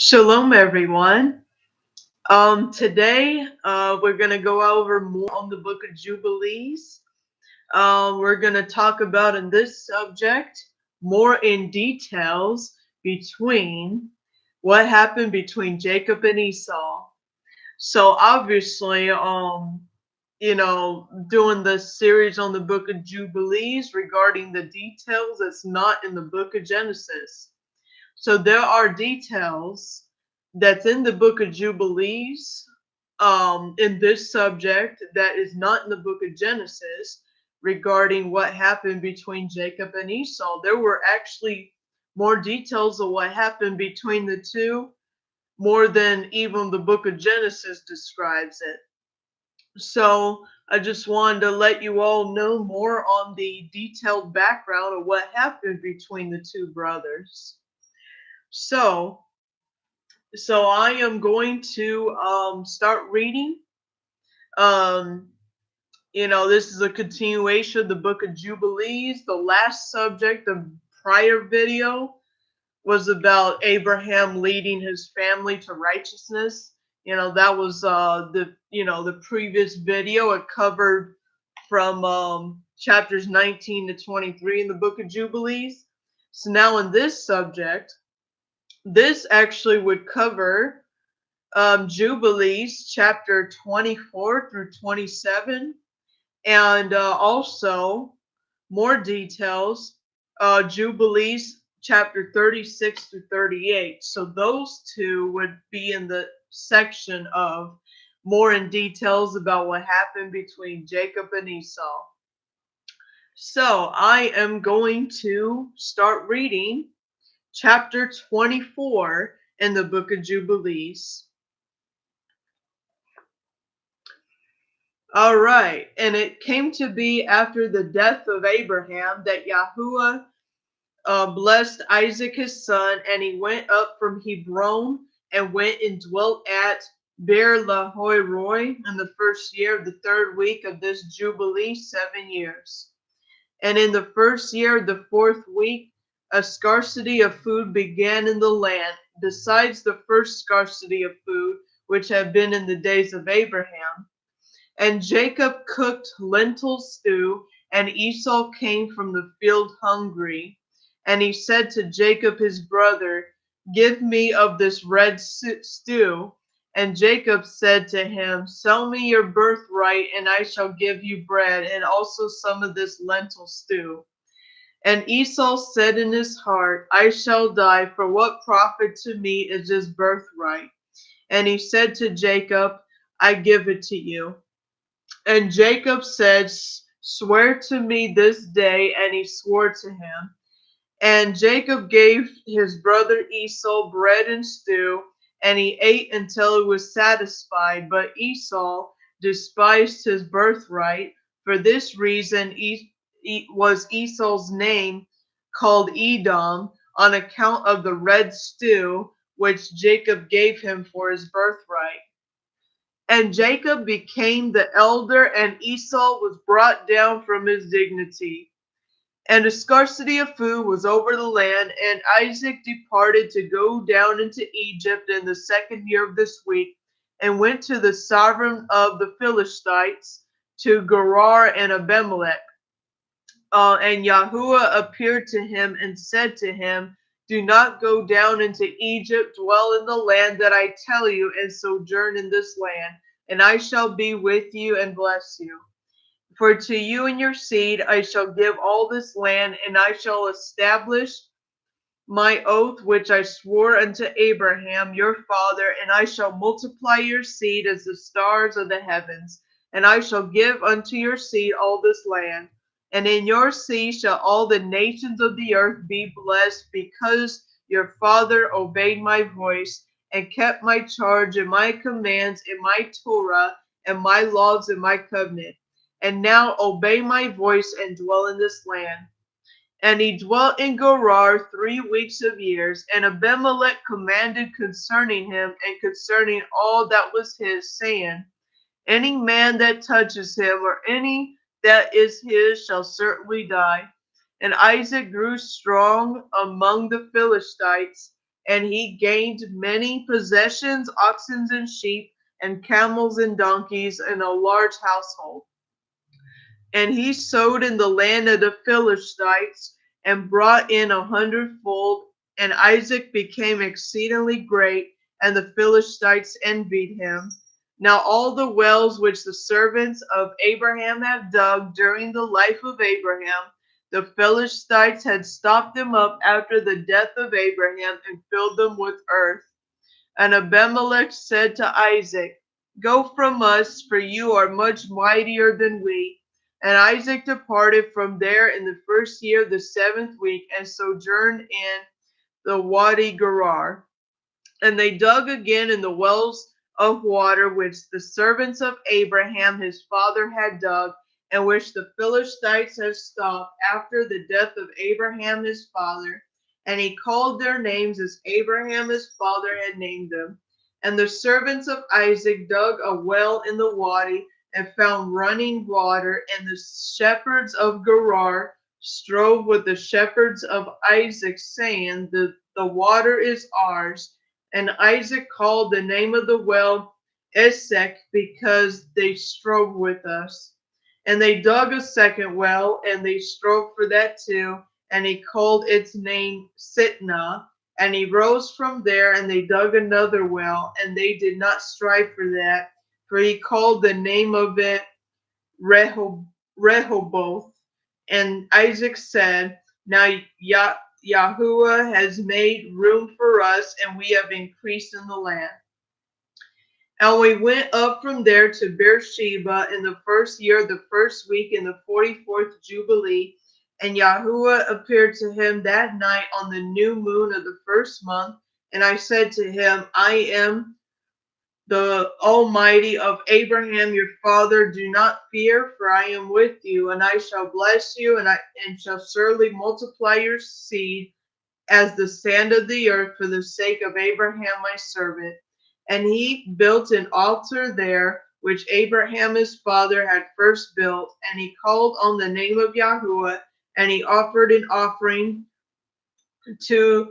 Shalom, everyone. Today, we're going to go over more on the book of Jubilees. We're going to talk about in this subject more in details between what happened between Jacob and Esau. So obviously, doing the series on the book of Jubilees regarding the details that's not in the book of Genesis. So there are details that's in the book of Jubilees in this subject that is not in the book of Genesis regarding what happened between Jacob and Esau. There were actually more details of what happened between the two, more than even the book of Genesis describes it. So I just wanted to let you all know more on the detailed background of what happened between the two brothers. So I am going to start reading. Um, this is a continuation of the book of Jubilees. The last subject of prior video was about Abraham leading his family to righteousness. That was the previous video. It covered from chapters 19 to 23 in the book of Jubilees. So now in this subject, this actually would cover Jubilees chapter 24 through 27, and also more details, Jubilees chapter 36 through 38. So those two would be in the section of more in details about what happened between Jacob and Esau. So I am going to start reading chapter 24 in the book of Jubilees. All right. And it came to be after the death of Abraham that Yahuwah blessed Isaac his son, and he went up from Hebron and went and dwelt at Beer Lahai Roi in the first year of the third week of this Jubilee, 7 years. And in the first year of the fourth week, a scarcity of food began in the land, besides the first scarcity of food, which had been in the days of Abraham. And Jacob cooked lentil stew, and Esau came from the field hungry. And he said to Jacob his brother, "Give me of this red stew." And Jacob said to him, "Sell me your birthright, and I shall give you bread, and also some of this lentil stew." And Esau said in his heart, "I shall die, for what profit to me is this birthright?" And he said to Jacob, "I give it to you." And Jacob said, "Swear to me this day." And he swore to him. And Jacob gave his brother Esau bread and stew, and he ate until he was satisfied. But Esau despised his birthright. For this reason was Esau's name called Edom, on account of the red stew which Jacob gave him for his birthright. And Jacob became the elder, and Esau was brought down from his dignity. And a scarcity of food was over the land, and Isaac departed to go down into Egypt in the second year of this week, and went to the sovereign of the Philistines, to Gerar and Abimelech. And Yahuwah appeared to him and said to him, "Do not go down into Egypt, dwell in the land that I tell you, and sojourn in this land, and I shall be with you and bless you. For to you and your seed I shall give all this land, and I shall establish my oath which I swore unto Abraham your father, and I shall multiply your seed as the stars of the heavens, and I shall give unto your seed all this land. And in your seed shall all the nations of the earth be blessed, because your father obeyed my voice, and kept my charge and my commands and my Torah and my laws and my covenant. And now obey my voice and dwell in this land." And he dwelt in Gerar 3 weeks of years. And Abimelech commanded concerning him and concerning all that was his, saying, "Any man that touches him, or any that is his, shall certainly die." And Isaac grew strong among the Philistines, and he gained many possessions, oxen and sheep, and camels and donkeys, and a large household. And he sowed in the land of the Philistines, and brought in 100-fold. And Isaac became exceedingly great, and the Philistines envied him. Now all the wells which the servants of Abraham had dug during the life of Abraham, the Philistines had stopped them up after the death of Abraham, and filled them with earth. And Abimelech said to Isaac, Go from us, for you are much mightier than we. And Isaac departed from there in the first year of the 7th week, and sojourned in the Wadi Gerar. And they dug again in the wells of water which the servants of Abraham his father had dug, and which the Philistines had stopped after the death of Abraham his father. And he called their names as Abraham his father had named them. And the servants of Isaac dug a well in the wadi, and found running water. And the shepherds of Gerar strove with the shepherds of Isaac, saying, the water is ours. And Isaac called the name of the well Esek, because they strove with us. And they dug a second well, and they strove for that too, and he called its name Sitnah. And he rose from there, and they dug another well, and they did not strive for that, for he called the name of it Rehoboth. And Isaac said, Now Yahuwah has made room for us, and we have increased in the land. And we went up from there to Beersheba in the first year of the first week in the 44th Jubilee. And Yahuwah appeared to him that night on the new moon of the first month. And I said to him, I am the Almighty of Abraham your father. Do not fear, for I am with you, and I shall bless you, and shall surely multiply your seed as the sand of the earth, for the sake of Abraham my servant. And he built an altar there, which Abraham his father had first built, and he called on the name of Yahuwah, and he offered an offering to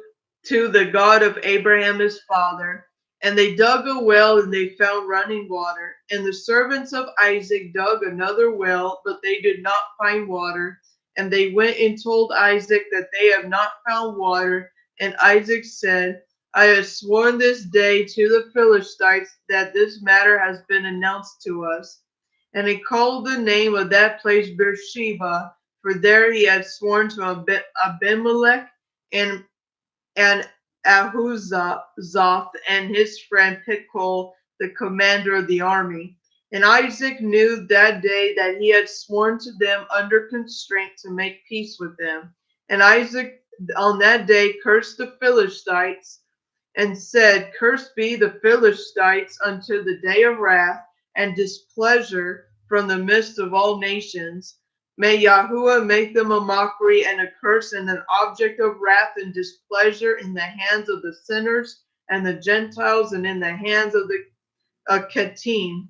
the God of Abraham his father. And they dug a well, and they found running water. And the servants of Isaac dug another well, but they did not find water. And they went and told Isaac that they have not found water. And Isaac said, I have sworn this day to the Philistines that this matter has been announced to us. And he called the name of that place Beersheba, for there he had sworn to Abimelech and Ahuzoth and his friend Pichol, the commander of the army. And Isaac knew that day that he had sworn to them under constraint to make peace with them. And Isaac on that day cursed the Philistines, and said, Cursed be the Philistines unto the day of wrath and displeasure from the midst of all nations. May Yahuwah make them a mockery and a curse and an object of wrath and displeasure in the hands of the sinners and the Gentiles, and in the hands of the Kittim.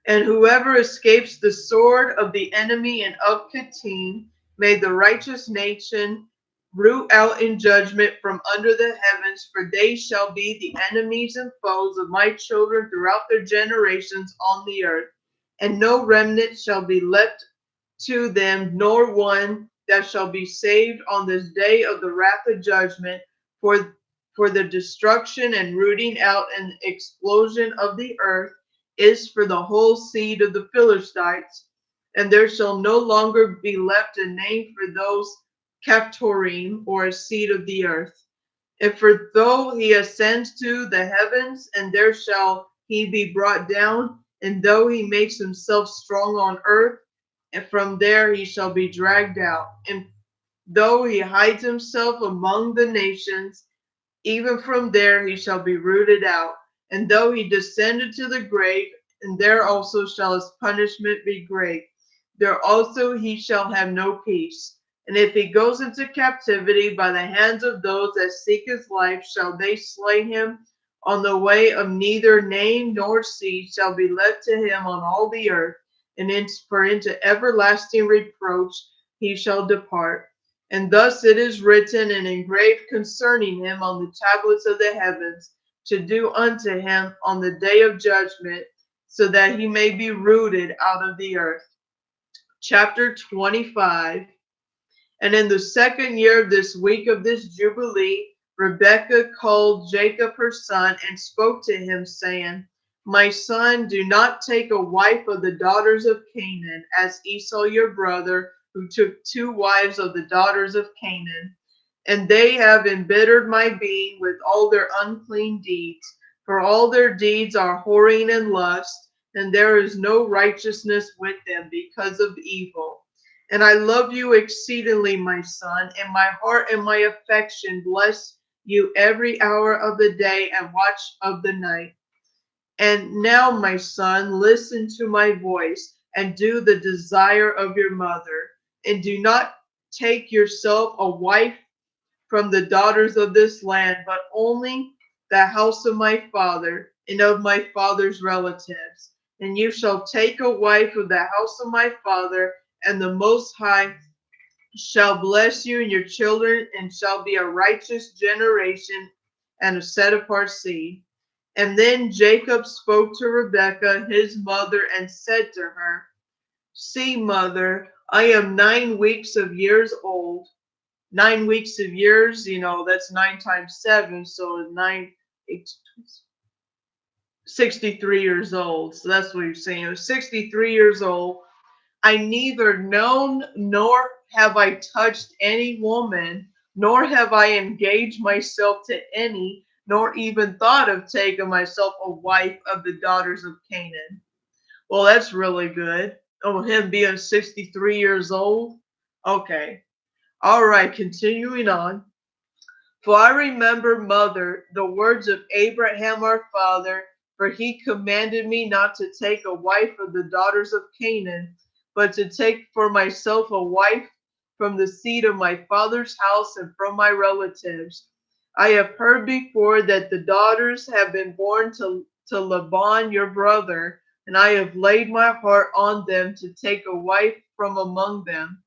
And whoever escapes the sword of the enemy and of Kittim, may the righteous nation root out in judgment from under the heavens, for they shall be the enemies and foes of my children throughout their generations on the earth. And no remnant shall be left to them, nor one that shall be saved on this day of the wrath of judgment, for the destruction and rooting out and explosion of the earth is for the whole seed of the Philistines, and there shall no longer be left a name for those Kephtorim, or a seed of the earth. And for though he ascends to the heavens, and there shall he be brought down, and though he makes himself strong on earth, and from there he shall be dragged out. And though he hides himself among the nations, even from there he shall be rooted out. And though he descended to the grave, and there also shall his punishment be great. There also he shall have no peace. And if he goes into captivity by the hands of those that seek his life, shall they slay him on the way of neither name nor seed shall be left to him on all the earth, and for into everlasting reproach he shall depart. And thus it is written and engraved concerning him on the tablets of the heavens, to do unto him on the day of judgment, so that he may be rooted out of the earth. Chapter 25. And in the second year of this week of this Jubilee, Rebekah called Jacob her son and spoke to him, saying, My son, do not take a wife of the daughters of Canaan, as Esau your brother, who took two wives of the daughters of Canaan. And they have embittered my being with all their unclean deeds, for all their deeds are whoring and lust, and there is no righteousness with them because of evil. And I love you exceedingly, my son, and my heart and my affection bless you every hour of the day and watch of the night. And now, my son, listen to my voice and do the desire of your mother, and do not take yourself a wife from the daughters of this land, but only the house of my father and of my father's relatives. And you shall take a wife of the house of my father, and the Most High shall bless you and your children, and shall be a righteous generation and a set apart seed. And then Jacob spoke to Rebekah his mother and said to her, See, mother, I am 9 weeks of years old. 9 weeks of years, that's 9 times 7, so nine, 63 years old. So that's what he's saying. I was 63 years old. I neither known nor have I touched any woman, nor have I engaged myself to any, nor even thought of taking myself a wife of the daughters of Canaan. Well, that's really good. Oh, him being 63 years old? Okay. All right, continuing on. For I remember, mother, the words of Abraham our father, for he commanded me not to take a wife of the daughters of Canaan, but to take for myself a wife from the seed of my father's house and from my relatives. I have heard before that the daughters have been born to Laban your brother, and I have laid my heart on them to take a wife from among them.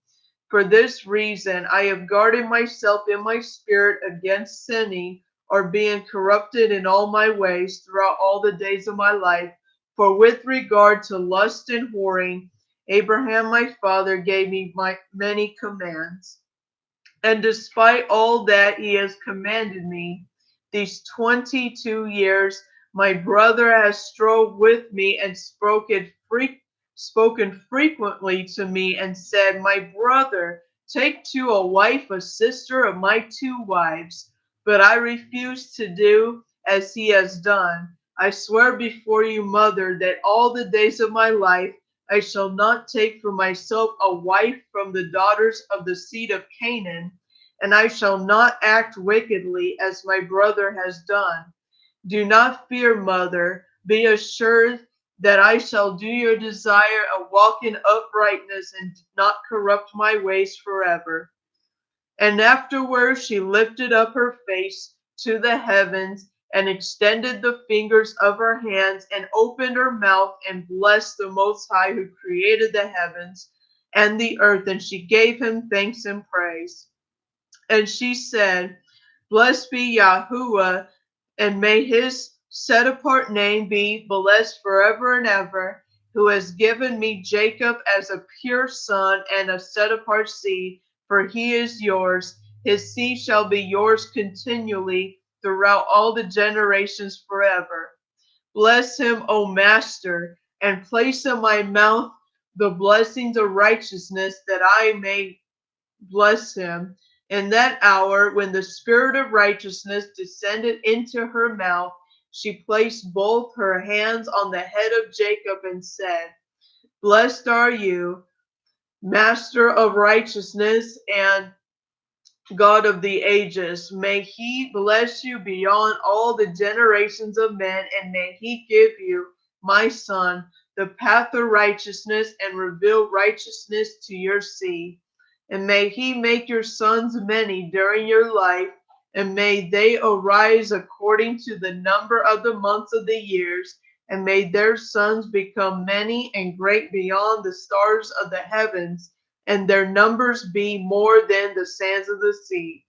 For this reason, I have guarded myself in my spirit against sinning or being corrupted in all my ways throughout all the days of my life. For with regard to lust and whoring, Abraham my father gave me many commands. And despite all that he has commanded me, these 22 years, my brother has strove with me and spoken frequently to me and said, My brother, take to a wife a sister of my two wives. But I refuse to do as he has done. I swear before you, mother, that all the days of my life I shall not take for myself a wife from the daughters of the seed of Canaan, and I shall not act wickedly as my brother has done. Do not fear, mother. Be assured that I shall do your desire and walk in uprightness and not corrupt my ways forever. And afterwards she lifted up her face to the heavens and extended the fingers of her hands and opened her mouth and blessed the Most High who created the heavens and the earth. And she gave him thanks and praise. And she said, Blessed be Yahuwah, and may his set apart name be blessed forever and ever, who has given me Jacob as a pure son and a set apart seed, for he is yours. His seed shall be yours continually throughout all the generations forever. Bless him, O Master, and place in my mouth the blessings of righteousness, that I may bless him. In that hour, when the spirit of righteousness descended into her mouth, she placed both her hands on the head of Jacob and said, Blessed are you, Master of righteousness and God of the ages. May he bless you beyond all the generations of men, and may he give you, my son, the path of righteousness and reveal righteousness to your seed. And may he make your sons many during your life, and may they arise according to the number of the months of the years, and may their sons become many and great beyond the stars of the heavens, and their numbers be more than the sands of the sea.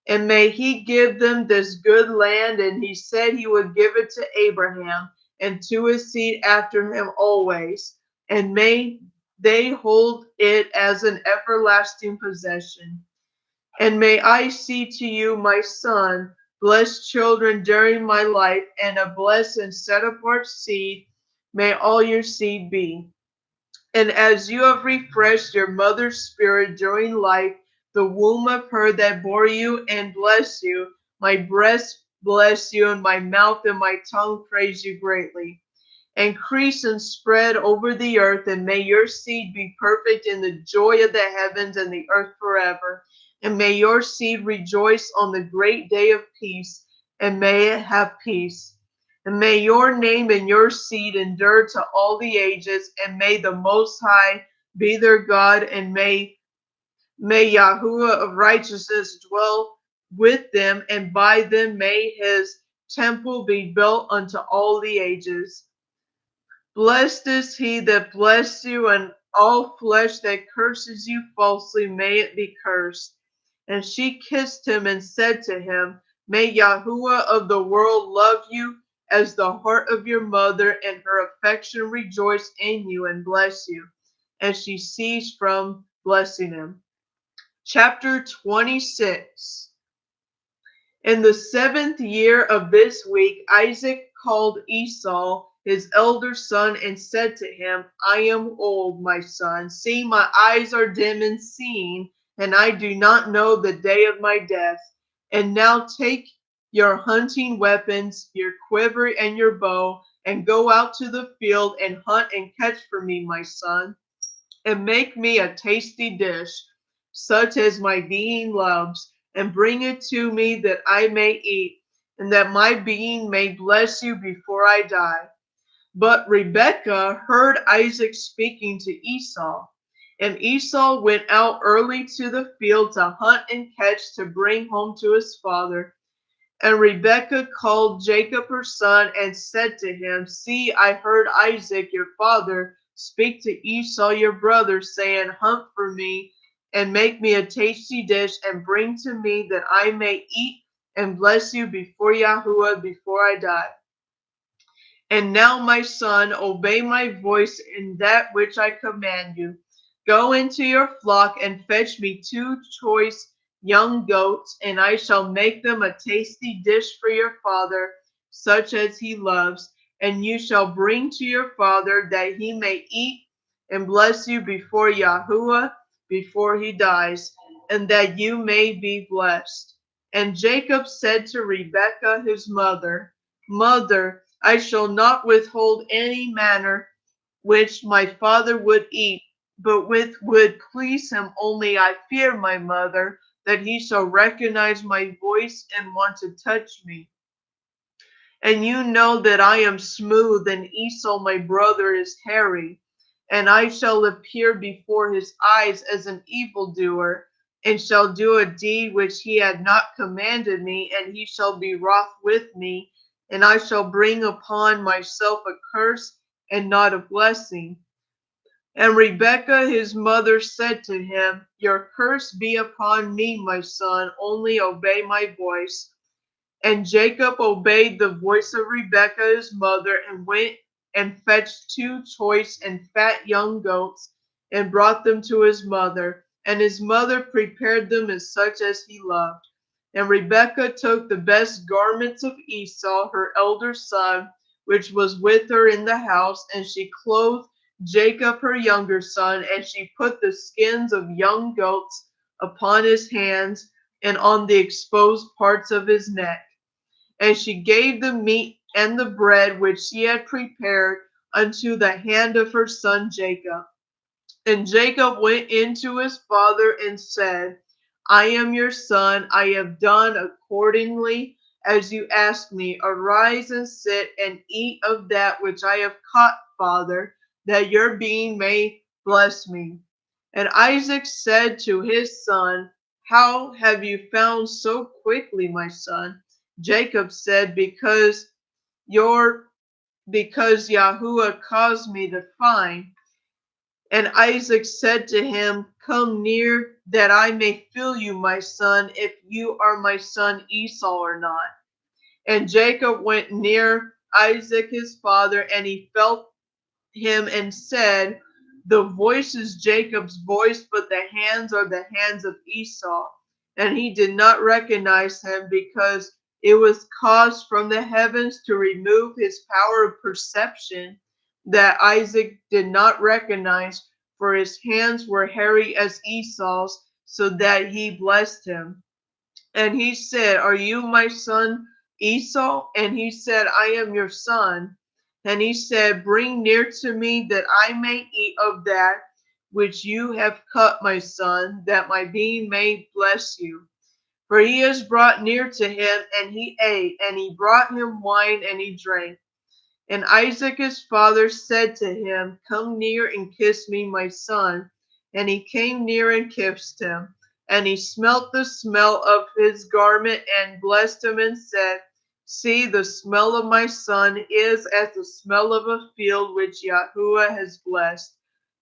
And may he give them this good land, and he said he would give it to Abraham and to his seed after him always, and may they hold it as an everlasting possession. And may I see to you, my son, blessed children during my life, and a blessed and set apart seed may all your seed be. And as you have refreshed your mother's spirit during life, the womb of her that bore you and bless you, my breast bless you, and my mouth and my tongue praise you greatly. Increase and spread over the earth, and may your seed be perfect in the joy of the heavens and the earth forever. And may your seed rejoice on the great day of peace, and may it have peace. And may your name and your seed endure to all the ages, and may the Most High be their God, and may Yahuwah of righteousness dwell with them, and by them may his temple be built unto all the ages. Blessed is he that blesses you, and all flesh that curses you falsely, may it be cursed. And she kissed him and said to him, may Yahuwah of the world love you as the heart of your mother, and her affection rejoice in you and bless you. And she ceased from blessing him. Chapter 26. In the 7th year of this week, Isaac called Esau, his elder son, and said to him, I am old, my son. See, my eyes are dim in seeing, and I do not know the day of my death. And now take your hunting weapons, your quiver and your bow, and go out to the field and hunt and catch for me, my son, and make me a tasty dish, such as my being loves, and bring it to me that I may eat, and that my being may bless you before I die. But Rebekah heard Isaac speaking to Esau, and Esau went out early to the field to hunt and catch to bring home to his father. And Rebekah called Jacob her son and said to him, see, I heard Isaac your father speak to Esau your brother, saying, hunt for me and make me a tasty dish and bring to me that I may eat and bless you before Yahuwah before I die. And now, my son, obey my voice in that which I command you. Go into your flock and fetch me 2 choice young goats, and I shall make them a tasty dish for your father, such as he loves. And you shall bring to your father, that he may eat and bless you before Yahuwah, before he dies, and that you may be blessed. And Jacob said to Rebekah his mother, Mother, I shall not withhold any manner which my father would eat, but with would please him. Only I fear, my mother, that he shall recognize my voice and want to touch me. And you know that I am smooth, and Esau my brother is hairy. And I shall appear before his eyes as an evildoer, and shall do a deed which he had not commanded me, and he shall be wroth with me, and I shall bring upon myself a curse and not a blessing. And Rebekah his mother said to him, your curse be upon me, my son, only obey my voice. And Jacob obeyed the voice of Rebekah his mother, and went and fetched 2 choice and fat young goats, and brought them to his mother. And his mother prepared them as such as he loved. And Rebekah took the best garments of Esau, her elder son, which was with her in the house, and she clothed Jacob her younger son, and she put the skins of young goats upon his hands and on the exposed parts of his neck. And she gave the meat and the bread which she had prepared unto the hand of her son Jacob. And Jacob went in to his father and said, I am your son. I have done accordingly as you asked me. Arise and sit and eat of that which I have caught, father, that your being may bless me. And Isaac said to his son, how have you found so quickly, my son? Jacob said, your because Yahuwah caused me to find. And Isaac said to him, "Come near, that I may feel you, my son, if you are my son Esau or not." And Jacob went near Isaac his father, and he felt him and said, "The voice is Jacob's voice, but the hands are the hands of Esau." And he did not recognize him, because it was caused from the heavens to remove his power of perception, that Isaac did not recognize, for his hands were hairy as Esau's, so that he blessed him. And he said, "Are you my son Esau?" And he said, "I am your son." And he said, "Bring near to me, that I may eat of that which you have cut, my son, that my being may bless you." For he is brought near to him, and he ate, and he brought him wine, and he drank. And Isaac his father said to him, "Come near and kiss me, my son." And he came near and kissed him. And he smelt the smell of his garment, and blessed him, and said, "See, the smell of my son is as the smell of a field which Yahuwah has blessed.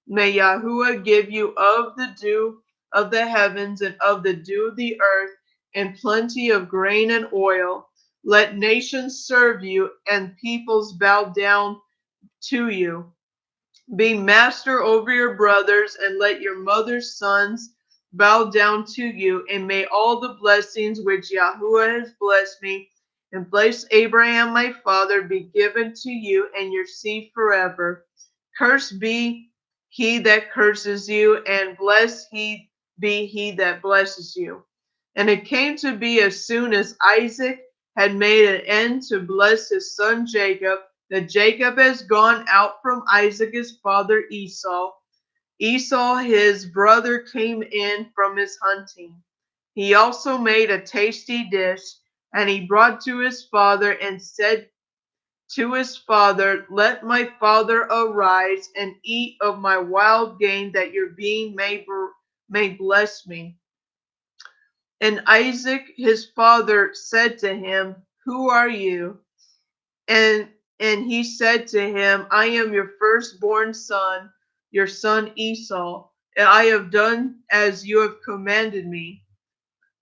May Yahuwah give you of the dew of the heavens, and of the dew of the earth, and plenty of grain and oil. Let nations serve you, and peoples bow down to you. Be master over your brothers, and let your mother's sons bow down to you. And may all the blessings which Yahuwah has blessed me and blessed Abraham my father be given to you and your seed forever. Cursed be he that curses you, and blessed be he that blesses you." And it came to be, as soon as Isaac had made an end to bless his son Jacob, that Jacob has gone out from Isaac his father Esau. Esau his brother came in from his hunting. He also made a tasty dish, and he brought to his father, and said to his father, "Let my father arise and eat of my wild game, that your being may bless me." And Isaac his father said to him, "Who are you?" And he said to him, "I am your firstborn son, your son Esau, and I have done as you have commanded me."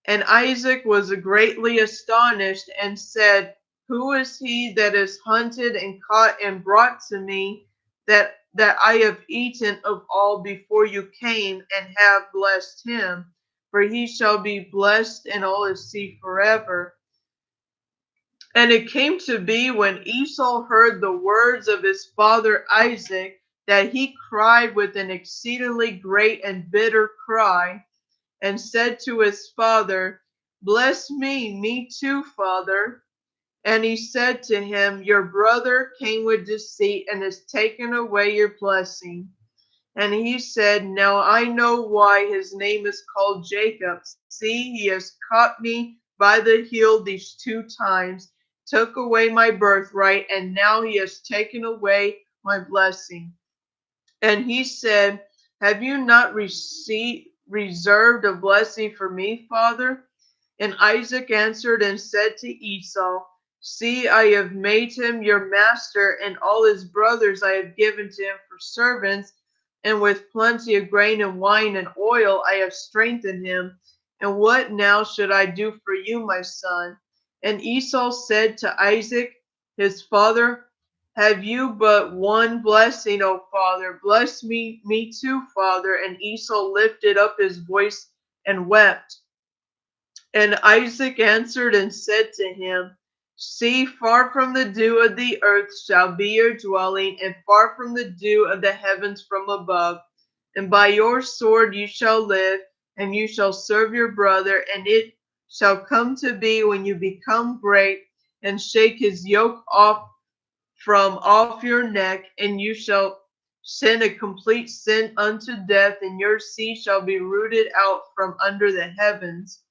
And Isaac was greatly astonished, and said, "Who is he that is hunted and caught and brought to me, that I have eaten of all before you came, and have blessed him? For he shall be blessed in all his seed forever." And it came to be, when Esau heard the words of his father Isaac, that he cried with an exceedingly great and bitter cry, and said to his father, "Bless me too, father." And he said to him, "Your brother came with deceit, and has taken away your blessing." And he said, "Now I know why his name is called Jacob. See, he has caught me by the heel these 2 times, took away my birthright, and now he has taken away my blessing." And he said, "Have you not reserved a blessing for me, father?" And Isaac answered and said to Esau, "See, I have made him your master, and all his brothers I have given to him for servants, and with plenty of grain and wine and oil I have strengthened him. And what now should I do for you, my son?" And Esau said to Isaac his father, "Have you but one blessing, O father? Bless me too, father." And Esau lifted up his voice and wept. And Isaac answered and said to him, "See, far from the dew of the earth shall be your dwelling, and far from the dew of the heavens from above. And by your sword you shall live, and you shall serve your brother. And it shall come to be, when you become great, and shake his yoke off your neck, and you shall send a complete sin unto death, and your seed shall be rooted out from under the heavens."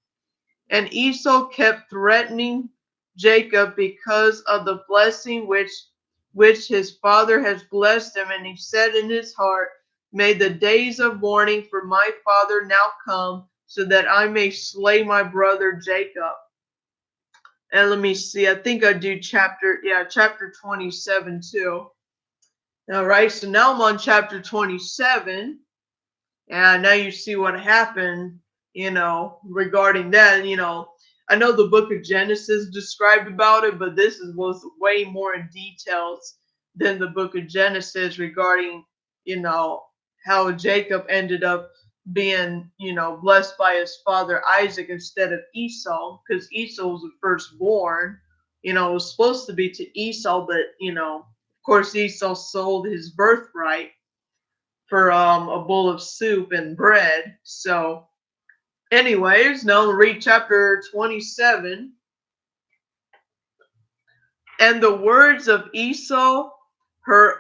And Esau kept threatening Jacob because of the blessing which his father has blessed him. And he said in his heart, "May the days of mourning for my father now come, so that I may slay my brother Jacob." And let me see, I think I do chapter 27 too. All right, so now I'm on chapter 27, and now you see what happened, regarding that. I know the book of Genesis described about it, but was way more in details than the book of Genesis regarding, you know, how Jacob ended up being, blessed by his father Isaac instead of Esau, because Esau was the firstborn. It was supposed to be to Esau, but, of course, Esau sold his birthright for a bowl of soup and bread. So, anyways, now we'll read chapter 27. And the words of Esau, her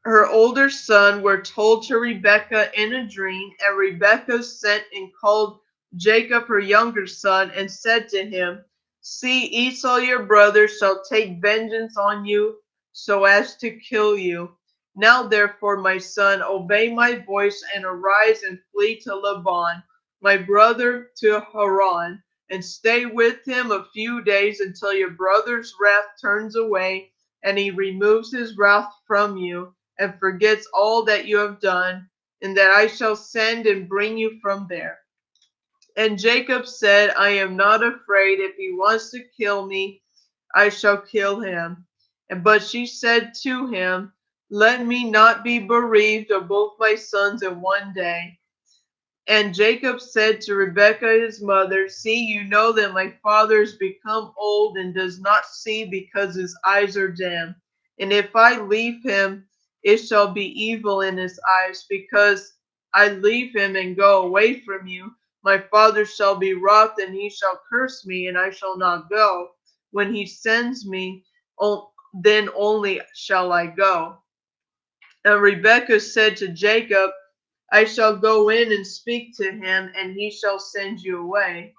her older son, were told to Rebekah in a dream, and Rebekah sent and called Jacob her younger son, and said to him, See, Esau your brother shall take vengeance on you, so as to kill you. Now therefore, my son, obey my voice, and arise and flee to Laban, my brother, to Haran, and stay with him a few days until your brother's wrath turns away, and he removes his wrath from you and forgets all that you have done, and that I shall send and bring you from there. And Jacob said, I am not afraid. If he wants to kill me, I shall kill him. But she said to him, Let me not be bereaved of both my sons in one day. And Jacob said to Rebekah his mother, See, you know that my father has become old and does not see because his eyes are dim. And if I leave him, it shall be evil in his eyes, because I leave him and go away from you. My father shall be wroth, and he shall curse me, and I shall not go. When he sends me, then only shall I go. And Rebekah said to Jacob, I shall go in and speak to him, and he shall send you away.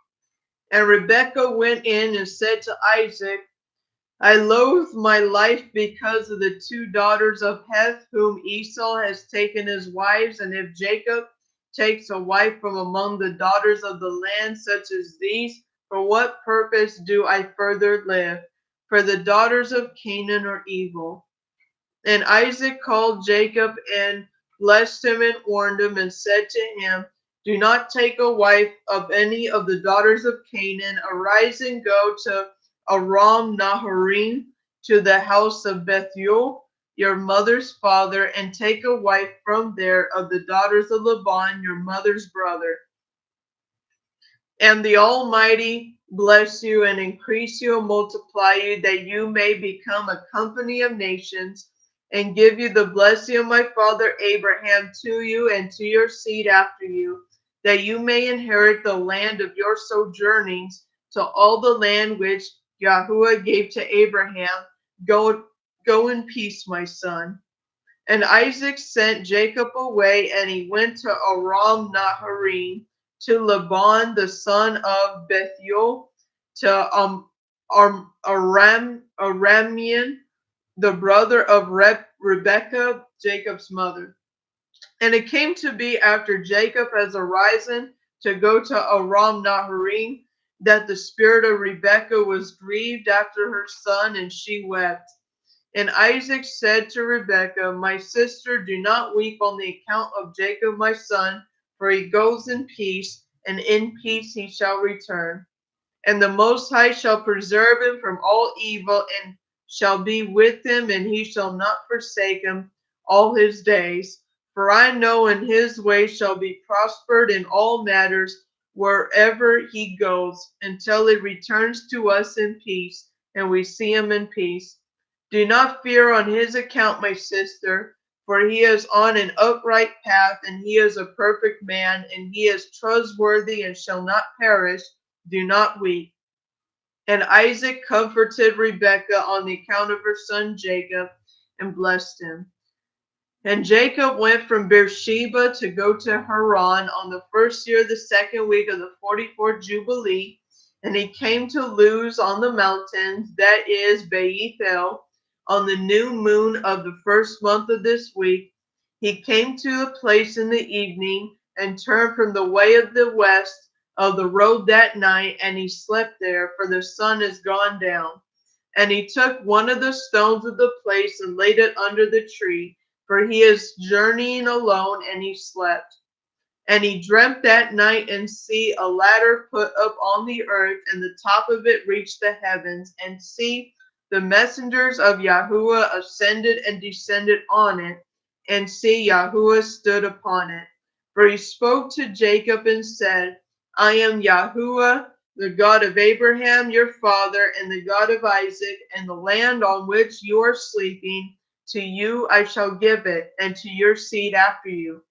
And Rebekah went in and said to Isaac, I loathe my life because of the two daughters of Heth, whom Esau has taken as wives. And if Jacob takes a wife from among the daughters of the land, such as these, for what purpose do I further live? For the daughters of Canaan are evil. And Isaac called Jacob and blessed him and warned him and said to him, Do not take a wife of any of the daughters of Canaan. Arise and go to Aram Naharaim, to the house of Bethuel, your mother's father, and take a wife from there of the daughters of Laban, your mother's brother. And the Almighty bless you and increase you and multiply you, that you may become a company of nations, and give you the blessing of my father Abraham to you and to your seed after you, that you may inherit the land of your sojournings, to all the land which Yahuwah gave to Abraham. Go in peace, my son. And Isaac sent Jacob away, and he went to Aram Naharaim, to Laban the son of Bethuel, to Aramean, the brother of Rebekah, Jacob's mother. And it came to be after Jacob has arisen to go to Aram Naharaim, that the spirit of Rebekah was grieved after her son, and she wept. And Isaac said to Rebekah, My sister, do not weep on the account of Jacob my son, for he goes in peace, and in peace he shall return. And the Most High shall preserve him from all evil, and shall be with him, and he shall not forsake him all his days. For I know in his way shall be prospered in all matters wherever he goes, until he returns to us in peace, and we see him in peace. Do not fear on his account, my sister, for he is on an upright path, and he is a perfect man, and he is trustworthy and shall not perish. Do not weep. And Isaac comforted Rebekah on the account of her son Jacob, and blessed him. And Jacob went from Beersheba to go to Haran on the first year of the second week of the 44th Jubilee. And he came to Luz on the mountains, that is, Bethel, on the new moon of the first month of this week. He came to a place in the evening, and turned from the way of the west of the road that night, and he slept there, for the sun is gone down. And he took one of the stones of the place and laid it under the tree, for he is journeying alone, and he slept. And he dreamt that night, and see, a ladder put up on the earth, and the top of it reached the heavens. And see, the messengers of Yahuwah ascended and descended on it. And see, Yahuwah stood upon it. For he spoke to Jacob and said, I am Yahuwah, the God of Abraham your father, and the God of Isaac, and the land on which you are sleeping, to you I shall give it, and to your seed after you.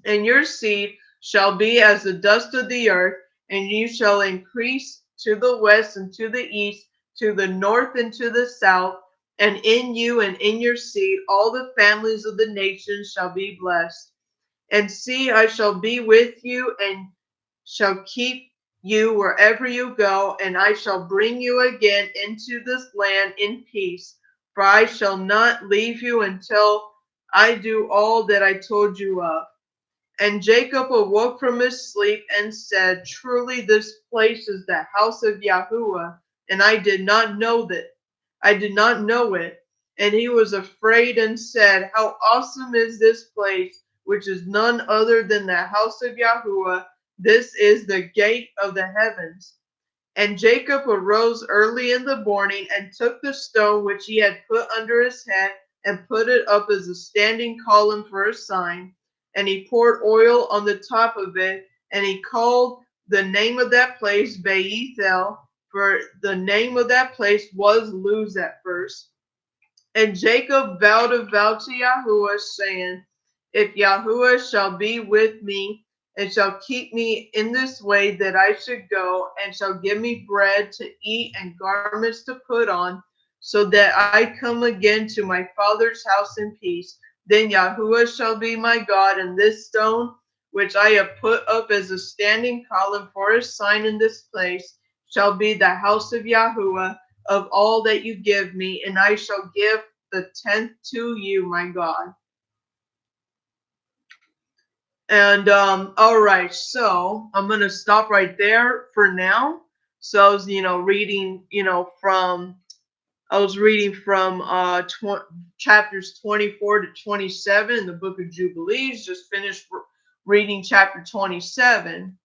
And your seed shall be as the dust of the earth, and you shall increase to the west and to the east, to the north and to the south. And in you and in your seed all the families of the nations shall be blessed. And see, I shall be with you and shall keep you wherever you go, and I shall bring you again into this land in peace. For I shall not leave you until I do all that I told you of. And Jacob awoke from his sleep and said, Truly this place is the house of Yahuwah, and I did not know that. I did not know it. And he was afraid and said, How awesome is this place, which is none other than the house of Yahuwah. This is the gate of the heavens. And Jacob arose early in the morning and took the stone which he had put under his head and put it up as a standing column for a sign. And he poured oil on the top of it, and he called the name of that place Bethel, for the name of that place was Luz at first. And Jacob vowed a vow to Yahuwah, saying, If Yahuwah shall be with me, and shall keep me in this way that I should go, and shall give me bread to eat and garments to put on, so that I come again to my father's house in peace, then Yahuwah shall be my God, and this stone which I have put up as a standing column for a sign in this place shall be the house of Yahuwah of all that you give me, and I shall give the tenth to you, my God. And all right, so I'm gonna stop right there for now. So I was, reading, from I was reading from chapters 24 to 27 in the book of Jubilees. Just finished reading chapter 27.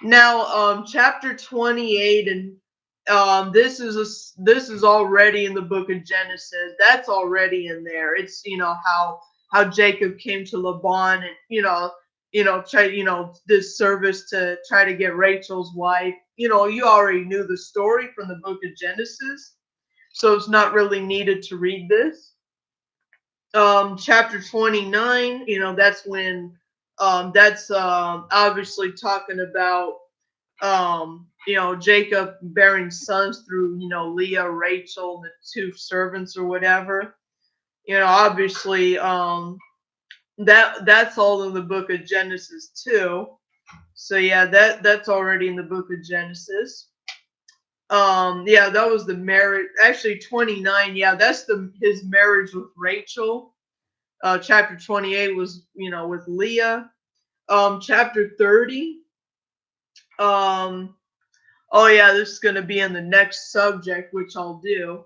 Now, chapter 28, and this is already in the book of Genesis. That's already in there. It's how Jacob came to Laban, and try this service to try to get Rachel's wife. You already knew the story from the book of Genesis, so it's not really needed to read this. Chapter 29, that's when that's obviously talking about Jacob bearing sons through, Leah, Rachel, the two servants or whatever. Obviously, that's all in the book of Genesis too. So yeah, that's already in the book of Genesis. Yeah, that was the marriage. Actually, 29. Yeah, that's his marriage with Rachel. Chapter 28 was, with Leah. Chapter 30. Um, Oh yeah, this is going to be in the next subject, which I'll do.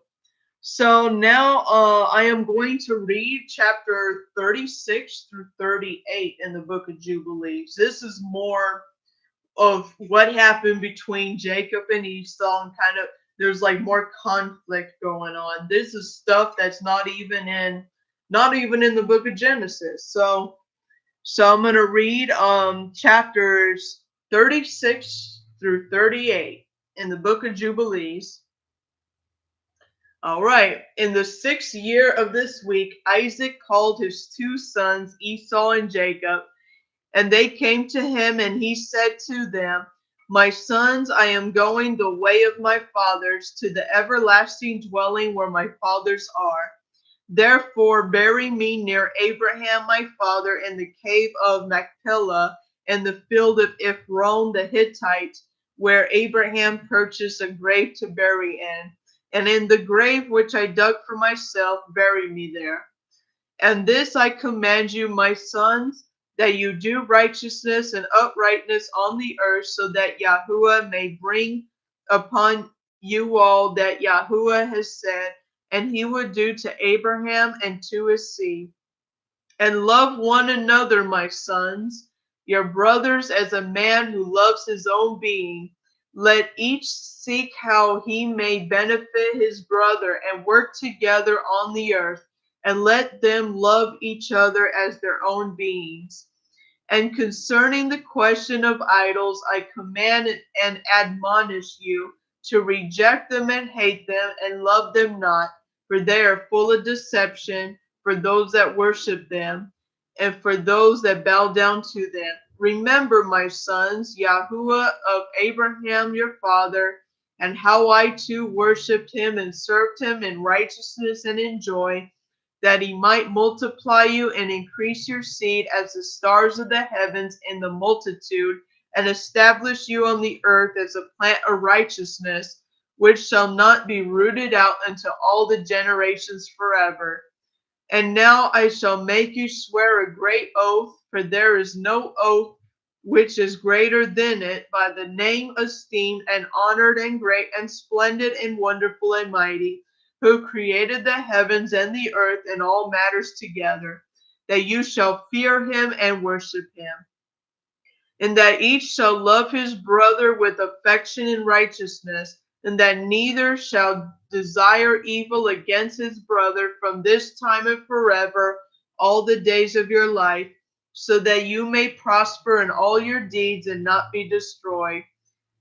So now I am going to read chapter 36 through 38 in the book of Jubilees. This is more of what happened between Jacob and Esau, and kind of there's like more conflict going on. This is stuff that's not even in the book of Genesis. So I'm going to read chapters 36 through 38 in the book of Jubilees. All right. In the 6th year of this week, Isaac called his two sons, Esau and Jacob, and they came to him, and he said to them, My sons, I am going the way of my fathers to the everlasting dwelling where my fathers are. Therefore, bury me near Abraham my father in the cave of Machpelah, in the field of Ephron the Hittite, where Abraham purchased a grave to bury in. And in the grave which I dug for myself, bury me there. And this I command you, my sons, that you do righteousness and uprightness on the earth, so that Yahuwah may bring upon you all that Yahuwah has said, and he would do to Abraham and to his seed. And love one another, my sons, your brothers, as a man who loves his own being. Let each seek how he may benefit his brother and work together on the earth, and let them love each other as their own beings. And concerning the question of idols, I command and admonish you to reject them and hate them and love them not, for they are full of deception for those that worship them and for those that bow down to them. Remember, my sons, Yahuwah of Abraham your father, and how I too worshipped him and served him in righteousness and in joy, that he might multiply you and increase your seed as the stars of the heavens in the multitude, and establish you on the earth as a plant of righteousness, which shall not be rooted out unto all the generations forever. And now I shall make you swear a great oath, for there is no oath which is greater than it, by the name esteemed and honored and great and splendid and wonderful and mighty, who created the heavens and the earth and all matters together, that you shall fear him and worship him, and that each shall love his brother with affection and righteousness, and that neither shall desire evil against his brother from this time and forever, all the days of your life, so that you may prosper in all your deeds and not be destroyed.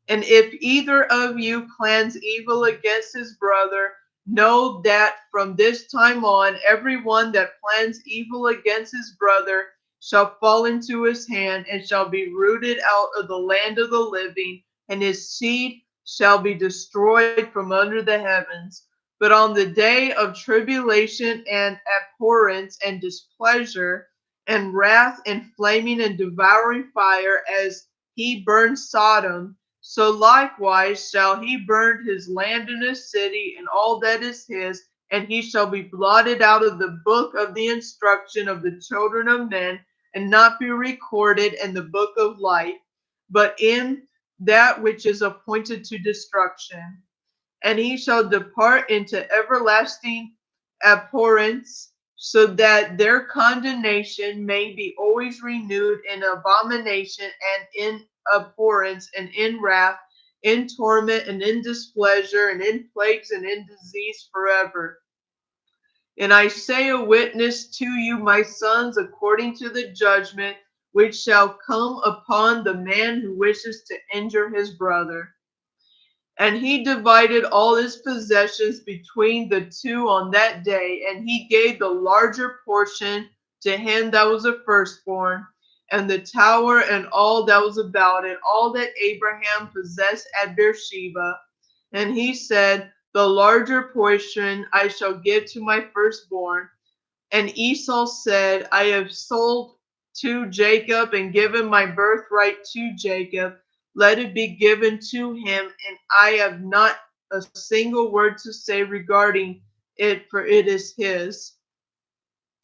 And if either of you plans evil against his brother, know that from this time on, everyone that plans evil against his brother shall fall into his hand and shall be rooted out of the land of the living, and his seed shall be destroyed from under the heavens. But on the day of tribulation and abhorrence and displeasure and wrath and flaming and devouring fire, as he burned Sodom, so likewise shall he burn his land and his city and all that is his, and he shall be blotted out of the book of the instruction of the children of men, and not be recorded in the book of life, but in that which is appointed to destruction. And he shall depart into everlasting abhorrence, so that their condemnation may be always renewed in abomination and in abhorrence and in wrath, in torment and in displeasure and in plagues and in disease forever. And I say a witness to you, my sons, according to the judgment which shall come upon the man who wishes to injure his brother. And he divided all his possessions between the two on that day, and he gave the larger portion to him that was a firstborn, and the tower and all that was about it, all that Abraham possessed at Beersheba. And he said, the larger portion I shall give to my firstborn. And Esau said, I have sold to Jacob and given my birthright to Jacob. Let it be given to him, and I have not a single word to say regarding it, for it is his.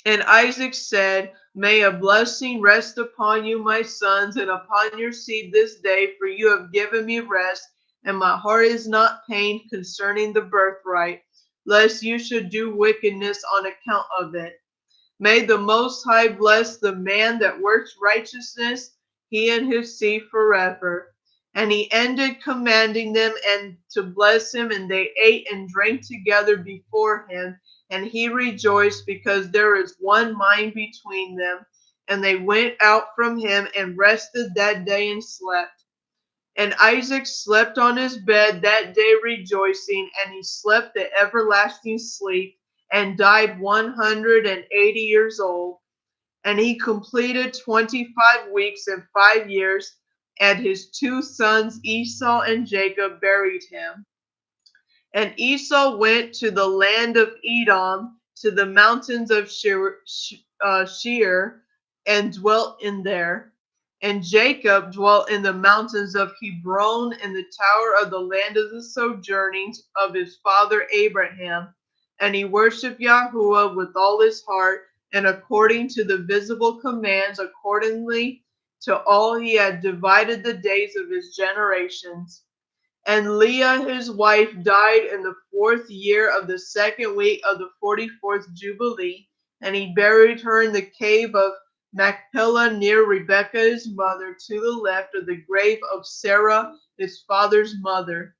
And Isaac said, may a blessing rest upon you, my sons, and upon your seed this day, for you have given me rest, and my heart is not pained concerning the birthright, lest you should do wickedness on account of it. May the Most High bless the man that works righteousness, he and his seed forever. And he ended commanding them and to bless him, and they ate and drank together before him. And he rejoiced because there is one mind between them. And they went out from him and rested that day and slept. And Isaac slept on his bed that day rejoicing, and he slept the everlasting sleep, and died 180 years old. And he completed 25 weeks and 5 years, and his two sons Esau and Jacob buried him. And Esau went to the land of Edom, to the mountains of Seir, and dwelt in there. And Jacob dwelt in the mountains of Hebron, in the tower of the land of the sojournings of his father Abraham. And he worshipped Yahuwah with all his heart, and according to the visible commands, accordingly to all he had divided the days of his generations. And Leah his wife died in the 4th year of the 2nd week of the 44th Jubilee, and he buried her in the cave of Machpelah near Rebekah his mother, to the left of the grave of Sarah his father's mother.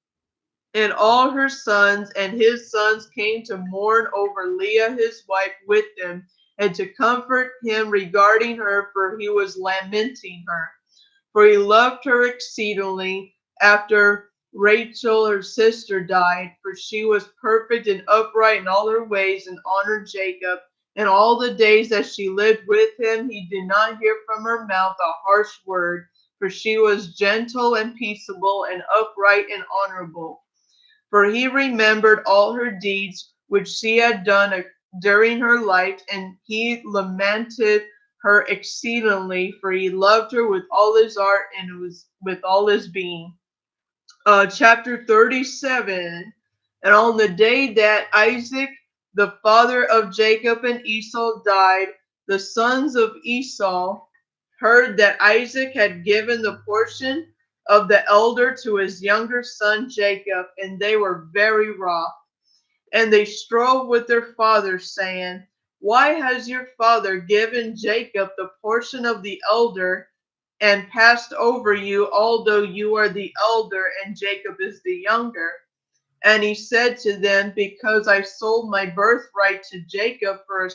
And all her sons and his sons came to mourn over Leah his wife with them, and to comfort him regarding her, for he was lamenting her. For he loved her exceedingly after Rachel her sister died, for she was perfect and upright in all her ways, and honored Jacob. And all the days that she lived with him, he did not hear from her mouth a harsh word, for she was gentle and peaceable and upright and honorable. For he remembered all her deeds which she had done during her life, and he lamented her exceedingly, for he loved her with all his heart and with all his being. Chapter 37. And on the day that Isaac, the father of Jacob and Esau, died, the sons of Esau heard that Isaac had given the portion of the elder to his younger son Jacob, and they were very wroth. And they strove with their father, saying, Why has your father given Jacob the portion of the elder, and passed over you, although you are the elder, and Jacob is the younger? And he said to them, Because I sold my birthright to Jacob for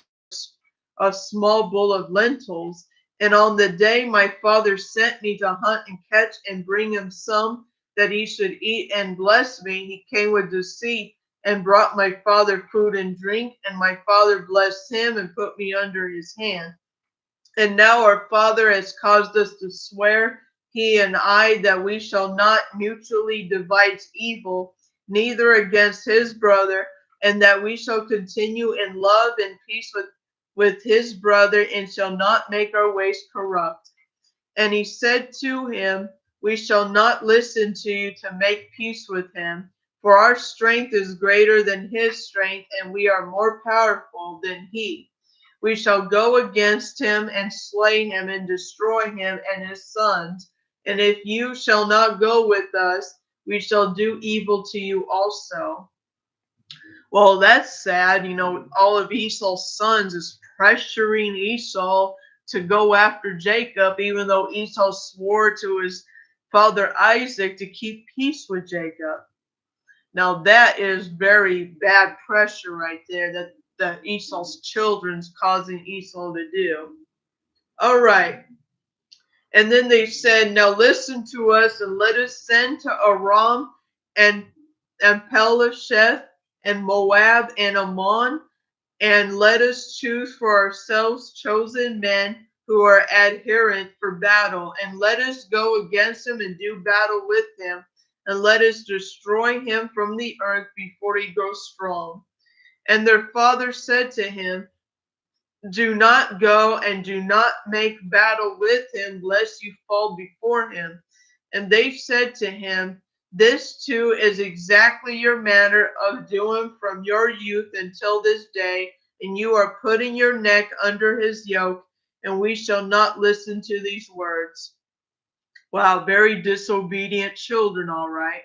a small bowl of lentils. And on the day my father sent me to hunt and catch and bring him some that he should eat and bless me, he came with deceit and brought my father food and drink. And my father blessed him and put me under his hand. And now our father has caused us to swear, he and I, that we shall not mutually devise evil, neither against his brother, and that we shall continue in love and peace with his brother, and shall not make our ways corrupt. And he said to him, We shall not listen to you to make peace with him, for our strength is greater than his strength, and we are more powerful than he. We shall go against him and slay him and destroy him and his sons. And if you shall not go with us, we shall do evil to you also. Well, that's sad. All of Esau's sons is pressuring Esau to go after Jacob, even though Esau swore to his father Isaac to keep peace with Jacob. Now that is very bad pressure right there that Esau's children's causing Esau to do. All right. And then they said, Now listen to us, and let us send to Aram and Pelasheth and Moab and Ammon, and let us choose for ourselves chosen men who are adherent for battle, and let us go against him and do battle with him, and let us destroy him from the earth before he grows strong. And their father said to him, Do not go and do not make battle with him, lest you fall before him. And they said to him, This too is exactly your manner of doing from your youth until this day, and you are putting your neck under his yoke, and we shall not listen to these words. Wow, very disobedient children, all right.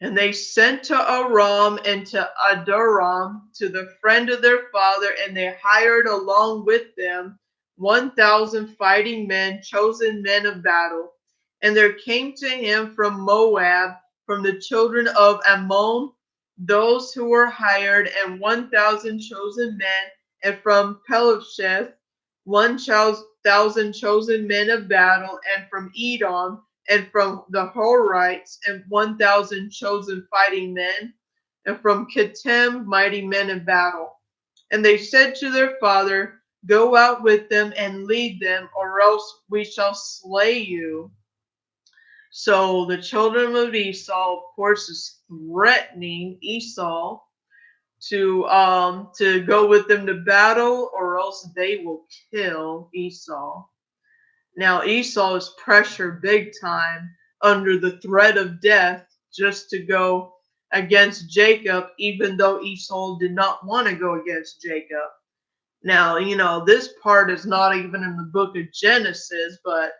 And they sent to Aram and to Adoram, to the friend of their father, and they hired along with them 1,000 fighting men, chosen men of battle. And there came to him from Moab, from the children of Ammon, those who were hired, and 1,000 chosen men, and from Pelasheth, 1,000 chosen men of battle, and from Edom, and from the Horites, and 1,000 chosen fighting men, and from Kittim mighty men of battle. And they said to their father, Go out with them and lead them, or else we shall slay you. So the children of Esau, of course, is threatening Esau to go with them to battle, or else they will kill Esau. Now Esau is pressured big time under the threat of death just to go against Jacob, even though Esau did not want to go against Jacob. Now, this part is not even in the book of Genesis, but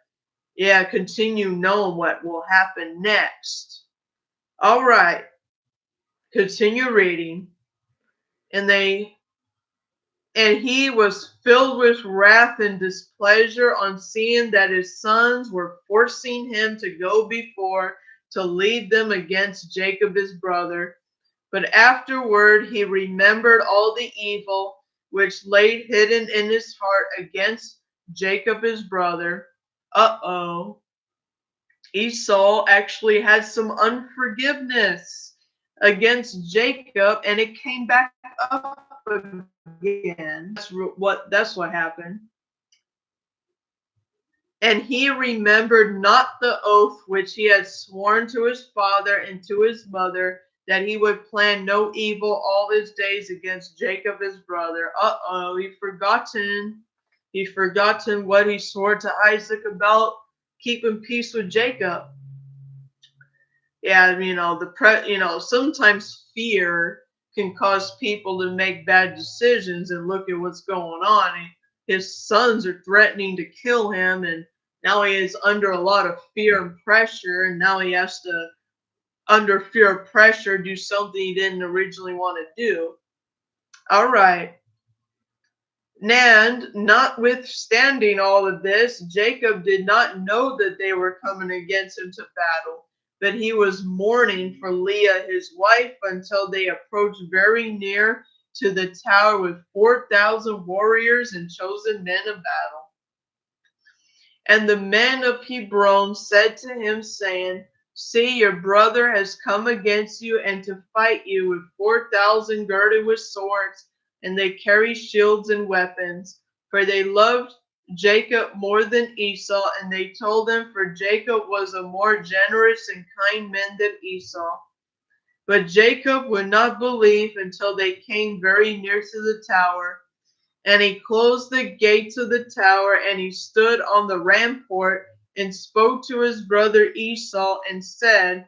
Yeah, continue knowing what will happen next. All right, continue reading. And he was filled with wrath and displeasure on seeing that his sons were forcing him to go before to lead them against Jacob his brother. But afterward he remembered all the evil which lay hidden in his heart against Jacob his brother. Uh-oh. Esau actually had some unforgiveness against Jacob, and it came back up again. That's what happened. And he remembered not the oath which he had sworn to his father and to his mother, that he would plan no evil all his days against Jacob his brother. Uh-oh, he forgotten. He forgotten what he swore to Isaac about keeping peace with Jacob. Yeah, sometimes fear can cause people to make bad decisions, and look at what's going on. His sons are threatening to kill him, and now he is under a lot of fear and pressure, and now he has to, under fear of pressure, do something he didn't originally want to do. All right. And notwithstanding all of this, Jacob did not know that they were coming against him to battle, but he was mourning for Leah, his wife, until they approached very near to the tower with 4,000 warriors and chosen men of battle. And the men of Hebron said to him, saying, See, your brother has come against you and to fight you with 4,000 girded with swords, and they carry shields and weapons. For they loved Jacob more than Esau, and they told him, for Jacob was a more generous and kind man than Esau. But Jacob would not believe until they came very near to the tower. And he closed the gates of the tower, and he stood on the rampart and spoke to his brother Esau and said,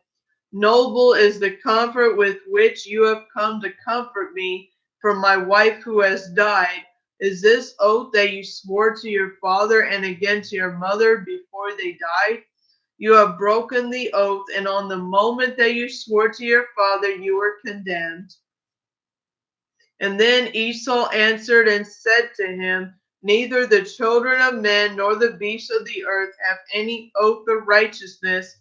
Noble is the comfort with which you have come to comfort me for my wife who has died. Is this oath that you swore to your father and again to your mother before they died? You have broken the oath, and on the moment that you swore to your father, you were condemned. And then Esau answered and said to him, Neither the children of men nor the beasts of the earth have any oath of righteousness,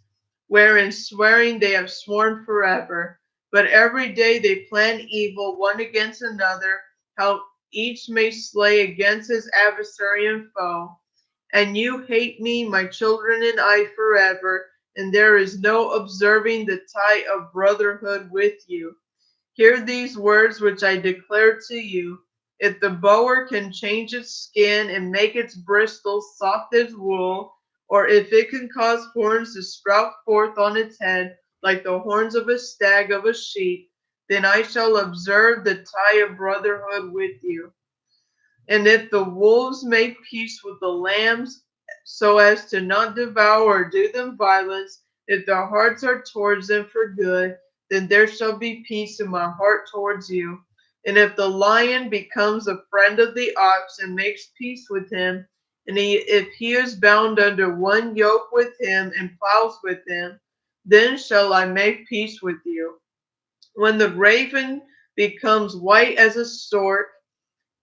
wherein swearing they have sworn forever. But every day they plan evil one against another, how each may slay against his adversary and foe. And you hate me, my children, and I forever, and there is no observing the tie of brotherhood with you. Hear these words which I declare to you. If the boar can change its skin and make its bristles soft as wool, or if it can cause horns to sprout forth on its head like the horns of a stag of a sheep, then I shall observe the tie of brotherhood with you. And if the wolves make peace with the lambs so as to not devour or do them violence, if their hearts are towards them for good, then there shall be peace in my heart towards you. And if the lion becomes a friend of the ox and makes peace with him, and if he is bound under one yoke with him and plows with him, then shall I make peace with you. When the raven becomes white as a stork,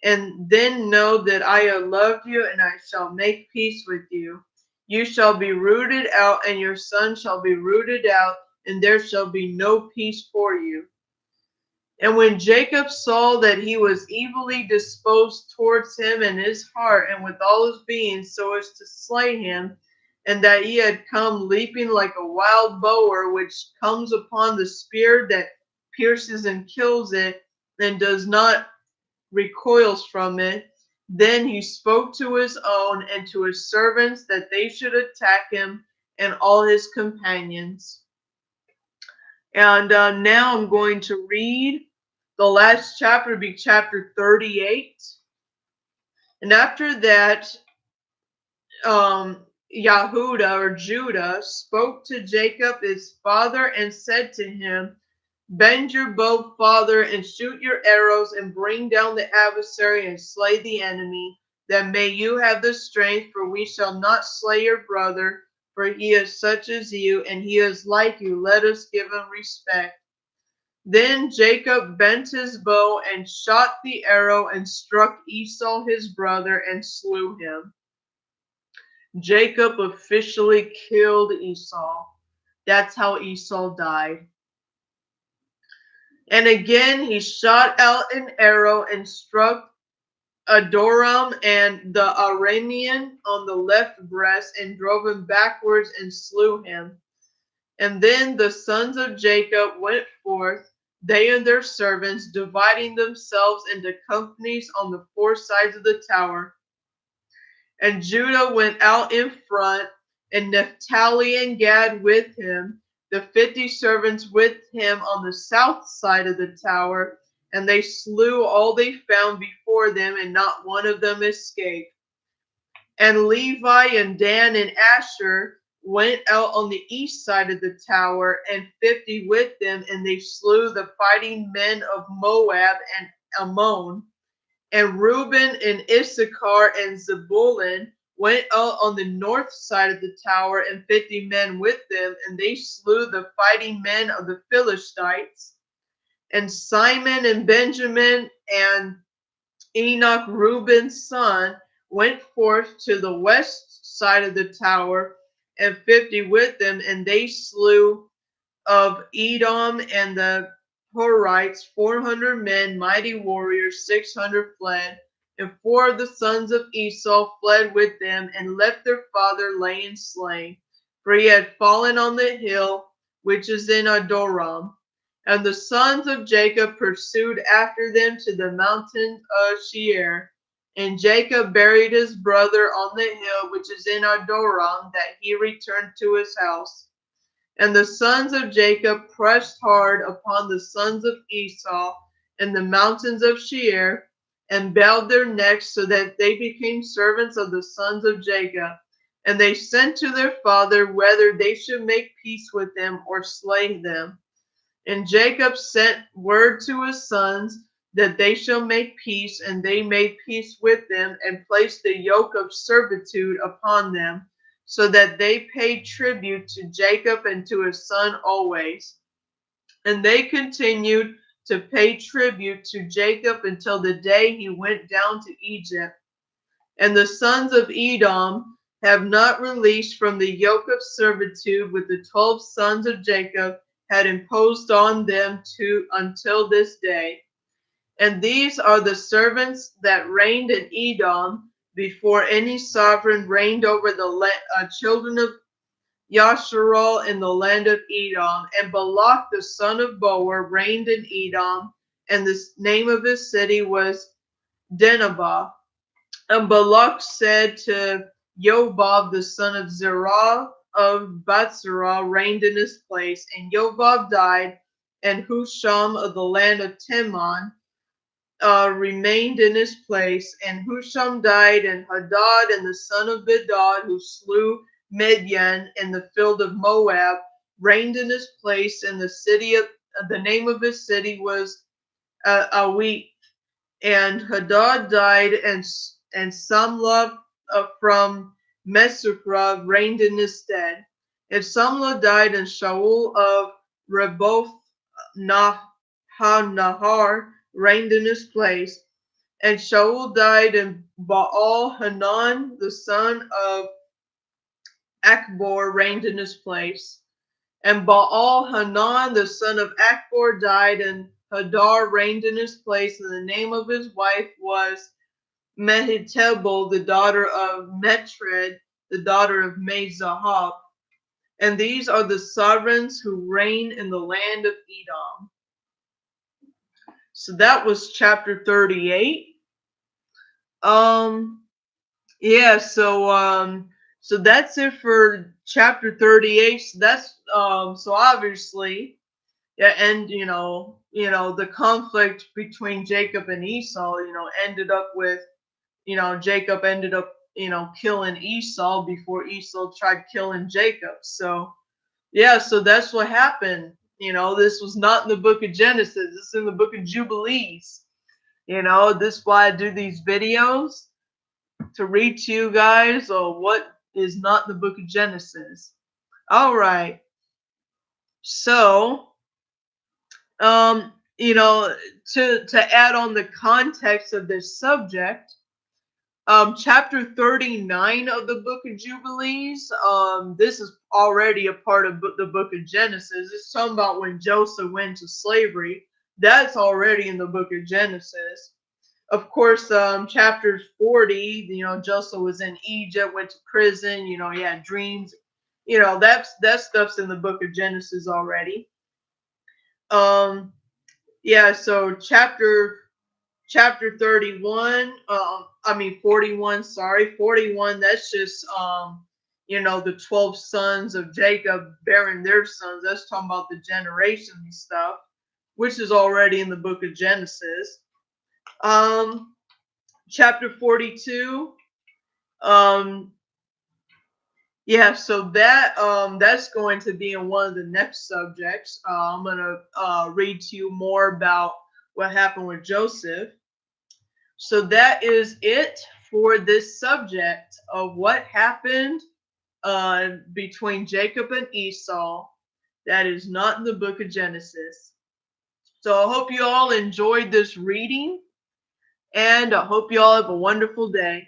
and then know that I have loved you, and I shall make peace with you. You shall be rooted out, and your son shall be rooted out, and there shall be no peace for you. And when Jacob saw that he was evilly disposed towards him in his heart and with all his being so as to slay him, and that he had come leaping like a wild boar which comes upon the spear that pierces and kills it, and does not recoils from it. Then he spoke to his own and to his servants that they should attack him and all his companions. And now I'm going to read the last chapter, be chapter 38. And after that, Yahudah or Judah spoke to Jacob his father and said to him, Bend your bow, father, and shoot your arrows, and bring down the adversary and slay the enemy. Then may you have the strength, for we shall not slay your brother, for he is such as you, and he is like you. Let us give him respect. Then Jacob bent his bow and shot the arrow and struck Esau his brother and slew him. Jacob officially killed Esau. That's how Esau died. And again he shot out an arrow and struck Adoram and the Aramean on the left breast and drove him backwards and slew him. And then the sons of Jacob went forth, they and their servants, dividing themselves into companies on the four sides of the tower. And Judah went out in front, and Naphtali and Gad with him, the 50 servants with him on the south side of the tower, and they slew all they found before them, and not one of them escaped. And Levi and Dan and Asher went out on the east side of the tower, and 50 with them, and they slew the fighting men of Moab and Ammon. And Reuben and Issachar and Zebulun went out on the north side of the tower, and 50 men with them, and they slew the fighting men of the Philistines. And Simon and Benjamin and Enoch, Reuben's son, went forth to the west side of the tower, and 50 with them, and they slew of Edom and the Horites 400 men, mighty warriors. 600 fled, and 4 of the sons of Esau fled with them, and left their father laying slain, for he had fallen on the hill which is in Adoram. And the sons of Jacob pursued after them to the mountain of Seir. And Jacob buried his brother on the hill which is in Adoram, that he returned to his house. And the sons of Jacob pressed hard upon the sons of Esau in the mountains of Seir, and bowed their necks, so that they became servants of the sons of Jacob. And they sent to their father whether they should make peace with them or slay them. And Jacob sent word to his sons that they shall make peace, and they made peace with them, and placed the yoke of servitude upon them, so that they paid tribute to Jacob and to his son always. And they continued to pay tribute to Jacob until the day he went down to Egypt. And the sons of Edom have not released from the yoke of servitude with the 12 sons of Jacob had imposed on them until this day. And these are the servants that reigned in Edom before any sovereign reigned over the children of Yasharal in the land of Edom. And Balak the son of Boer reigned in Edom, and the name of his city was Dinhabah. And Balak said to Jobab the son of Zerah of Batsarah reigned in his place. And Jobab died, and Husham of the land of Teman remained in his place. And Husham died, and Hadad and the son of Bedad, who slew Midian in the field of Moab, reigned in his place. And the name of his city was Awit. And Hadad died, and Samlah from Mesukra reigned in his stead. And Samlah died, and Shaul of Reboth Nahar reigned in his place. And Shaul died, and Baal Hanan, the son of Akbor, reigned in his place. And Baal Hanan, the son of Akbor, died, and Hadar reigned in his place, and the name of his wife was Mehetabel, the daughter of Metred, the daughter of Mezahab. And these are the sovereigns who reign in the land of Edom. So that was chapter 38. Yeah, so that's it for chapter 38. So that's so obviously, yeah, and the conflict between Jacob and Esau, ended up with, Jacob ended up, killing Esau before Esau tried killing Jacob. So yeah, so that's what happened. This was not in the book of Genesis. This is in the book of Jubilees. This is why I do these videos, to read to you guys what is not the book of Genesis. All right. So, you know, to add on the context of this subject, chapter 39 of the book of Jubilees, this is already a part of the book of Genesis. It's talking about when Joseph went to slavery. That's already in the book of Genesis. Of course, chapters 40, Joseph was in Egypt, went to prison, he had dreams. That stuff's in the book of Genesis already. Yeah, so chapter 31, I mean 41, sorry, 41, that's just the 12 sons of Jacob bearing their sons. That's talking about the generations and stuff, which is already in the book of Genesis. Chapter 42, um yeah, so that's going to be in one of the next subjects. I'm gonna read to you more about what happened with Joseph. So that is it for this subject of what happened between Jacob and Esau. That is not in the book of Genesis. So I hope you all enjoyed this reading, and I hope you all have a wonderful day.